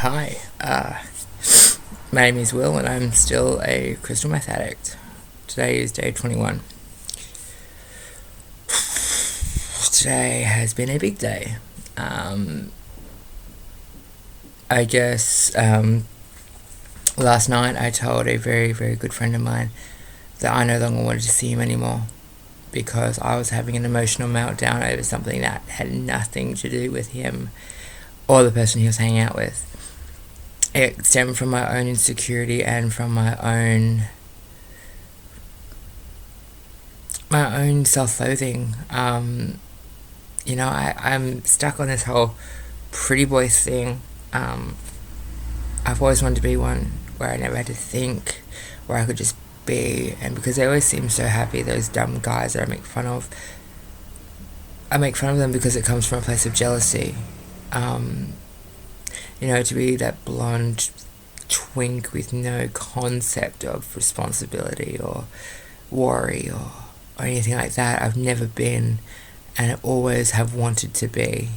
Hi, my name is Will and I'm still a crystal meth addict. Today is day 21. Today has been a big day. I guess last night I told a very, very good friend of mine that I no longer wanted to see him anymore because I was having an emotional meltdown over something that had nothing to do with him or the person he was hanging out with. It stemmed from my own insecurity and from my own self-loathing. I'm stuck on this whole pretty boy thing. I've always wanted to be one where I never had to think, where I could just be. And because they always seem so happy, those dumb guys that I make fun of them because it comes from a place of jealousy. To be that blonde twink with no concept of responsibility or worry or anything like that. I've never been, and I always have wanted to be.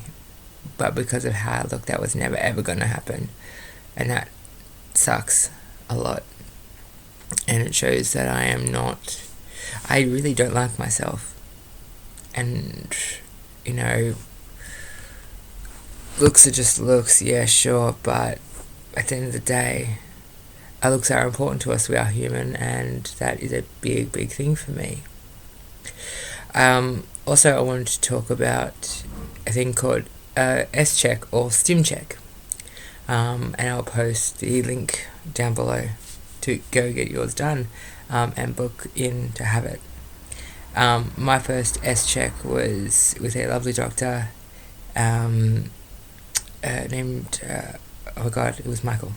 But because of how I look, that was never ever going to happen. And that sucks a lot. And it shows that I really don't like myself. And, looks are just looks, yeah, sure, but at the end of the day, our looks are important to us. We are human, and that is a big, big thing for me. Also, I wanted to talk about a thing called S-Check or Stim Check, and I'll post the link down below to go get yours done and book in to have it. My first S-Check was with a lovely doctor named, it was Michael,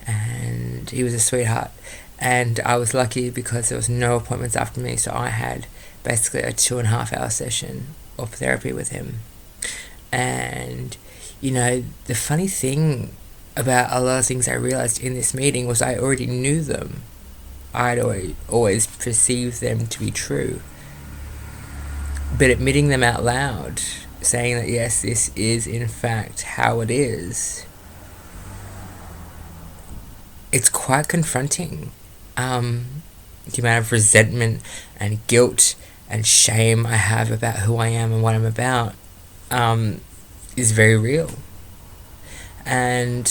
and he was a sweetheart, and I was lucky because there was no appointments after me, so I had basically a 2.5 hour session of therapy with him. And the funny thing about a lot of things I realized in this meeting was I already knew them. I'd always perceived them to be true, but admitting them out loud, saying that yes, this is in fact how it is, it's quite confronting. The amount of resentment and guilt and shame I have about who I am and what I'm about is very real. And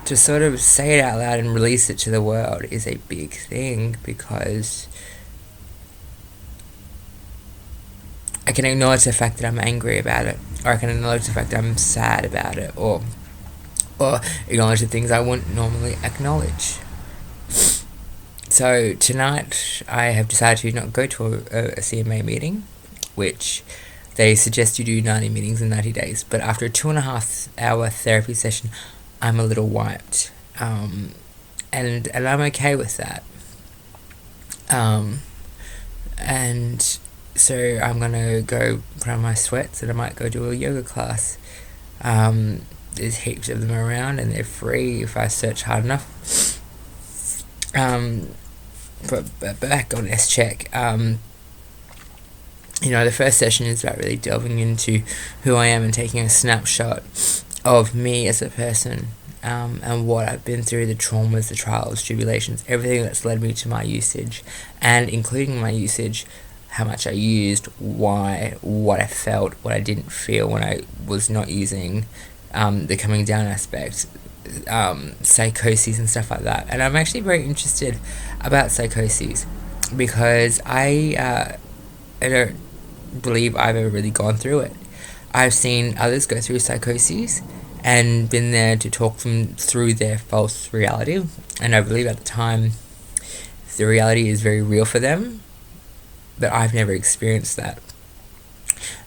to sort of say it out loud and release it to the world is a big thing, because I can acknowledge the fact that I'm angry about it, or I can acknowledge the fact that I'm sad about it, or acknowledge the things I wouldn't normally acknowledge. So tonight I have decided to not go to a CMA meeting, which they suggest you do 90 meetings in 90 days. But after a 2.5 hour therapy session, I'm a little wiped, and I'm okay with that. And so I'm gonna go put on my sweats, and I might go do a yoga class. There's heaps of them around, and they're free if I search hard enough. But back on S-Check, the first session is about really delving into who I am and taking a snapshot of me as a person, and what I've been through, the traumas, the trials, tribulations, everything that's led me to my usage, and including my usage, how much I used, why, what I felt, what I didn't feel when I was not using, the coming down aspect, psychoses and stuff like that. And I'm actually very interested about psychoses because I don't believe I've ever really gone through it. I've seen others go through psychoses and been there to talk them through their false reality, and I believe at the time the reality is very real for them, but I've never experienced that.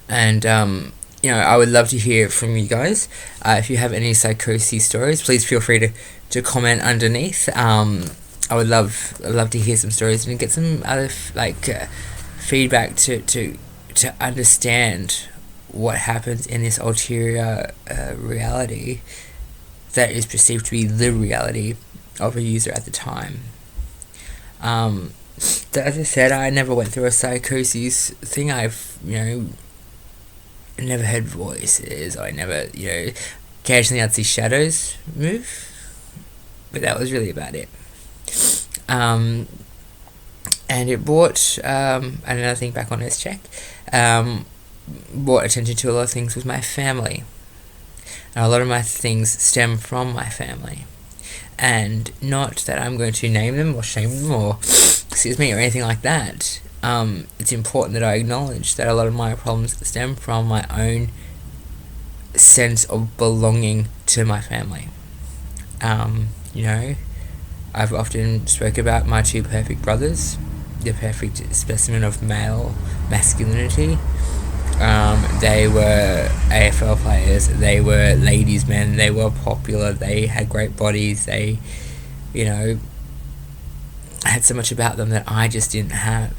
And I would love to hear from you guys. If you have any psychosis stories, please feel free to comment underneath. I would love to hear some stories and get some other feedback to understand what happens in this ulterior reality that is perceived to be the reality of a user at the time. As I said, I never went through a psychosis thing. I've never heard voices. I never Occasionally I'd see shadows move, but that was really about it. And it brought, another thing back on this check, brought attention to a lot of things with my family. And a lot of my things stem from my family. And not that I'm going to name them or shame them or, excuse me, or anything like that. It's important that I acknowledge that a lot of my problems stem from my own sense of belonging to my family. I've often spoke about my two perfect brothers, the perfect specimen of male masculinity. They were AFL players, they were ladies' men, they were popular, they had great bodies, they, had so much about them that I just didn't have.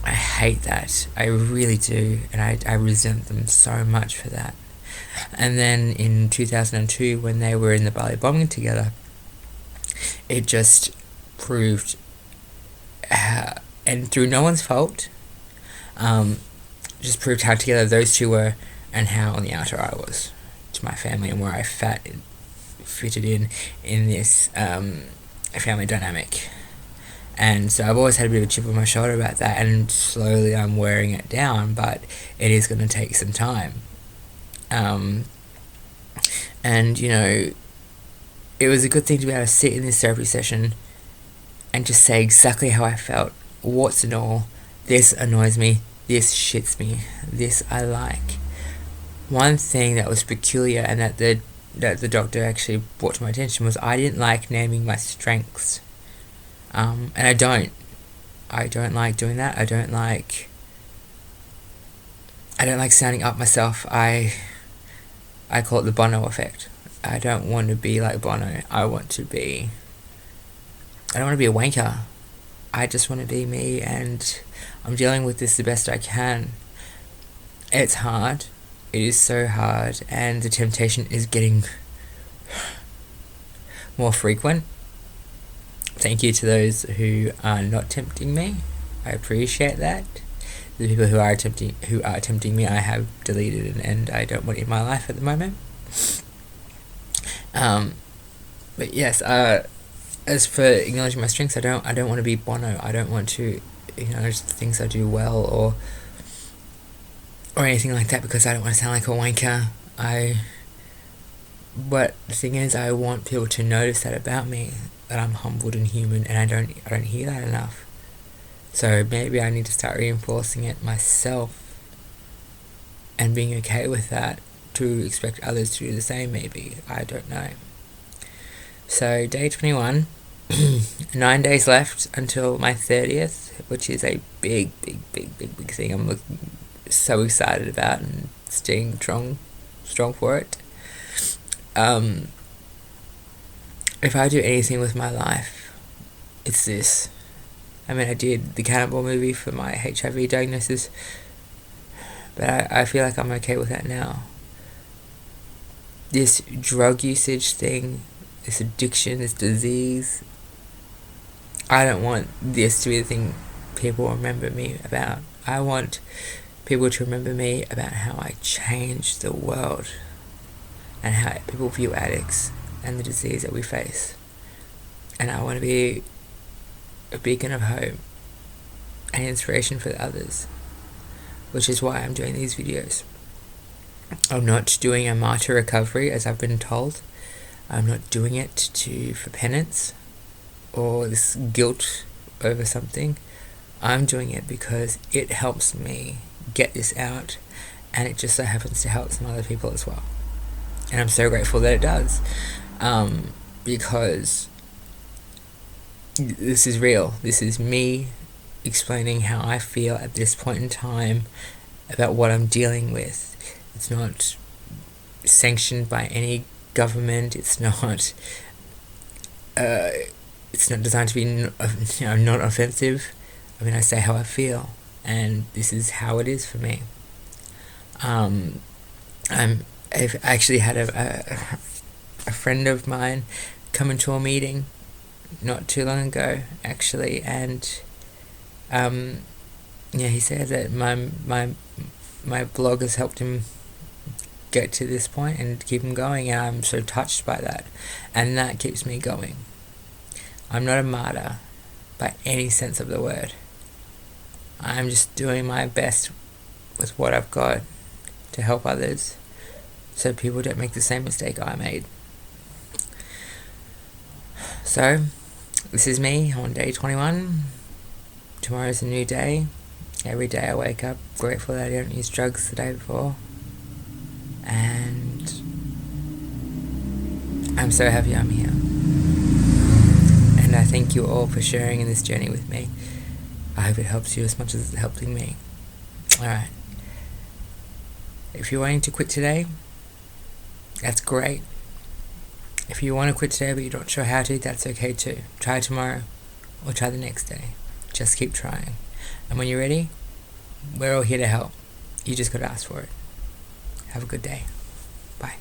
I hate that. I really do, and I resent them so much for that. And then in 2002, when they were in the Bali bombing together, it just proved, and through no one's fault, just proved how together those two were and how on the outer I was to my family and where I fitted in this family dynamic. And so I've always had a bit of a chip on my shoulder about that, and slowly I'm wearing it down, but it is going to take some time. It was a good thing to be able to sit in this therapy session and just say exactly how I felt, warts and all. This annoys me, this shits me, this I like. One thing that was peculiar and that the doctor actually brought to my attention was I didn't like naming my strengths. And I don't like doing that. I don't like sounding up myself. I call it the Bono effect. I don't want to be like Bono. I don't want to be a wanker. I just want to be me, and I'm dealing with this the best I can. It's hard. It is so hard, and the temptation is getting more frequent. Thank you to those who are not tempting me. I appreciate that. The people who are tempting me, I have deleted and I don't want in my life at the moment. But yes, as for acknowledging my strengths, I don't want to be Bono. I don't want to acknowledge the things I do well or anything like that, because I don't want to sound like a wanker. But the thing is, I want people to notice that about me, that I'm humbled and human, and I don't hear that enough. So maybe I need to start reinforcing it myself and being okay with that, to expect others to do the same. Maybe, I don't know. So day 21, 9 days left until my 30th, which is a big thing. I'm so excited about and staying strong for it. If I do anything with my life, it's this. I mean, I did the Cannibal movie for my HIV diagnosis, but I feel like I'm okay with that now. This drug usage thing, this addiction, this disease, I don't want this to be the thing people remember me about. I want people to remember me about how I changed the world and how people view addicts and the disease that we face. And I want to be a beacon of hope and inspiration for others, which is why I'm doing these videos. I'm not doing a martyr recovery, as I've been told. I'm not doing it for penance or this guilt over something. I'm doing it because it helps me get this out, and it just so happens to help some other people as well. And I'm so grateful that it does, because this is real. This is me explaining how I feel at this point in time about what I'm dealing with. It's not sanctioned by any government. It's not designed to be not offensive. I mean, I say how I feel, and this is how it is for me. I've actually had a friend of mine come into a meeting not too long ago, actually, and he said that my blog has helped him get to this point and keep them going, and I'm so touched by that, and that keeps me going. I'm not a martyr by any sense of the word. I'm just doing my best with what I've got to help others so people don't make the same mistake I made. So, this is me on day 21. Tomorrow's a new day. Every day I wake up grateful that I didn't use drugs the day before. And I'm so happy I'm here. And I thank you all for sharing in this journey with me. I hope it helps you as much as it's helping me. Alright. If you're wanting to quit today, that's great. If you want to quit today but you're not sure how to, that's okay too. Try tomorrow or try the next day. Just keep trying. And when you're ready, we're all here to help. You just got to ask for it. Have a good day. Bye.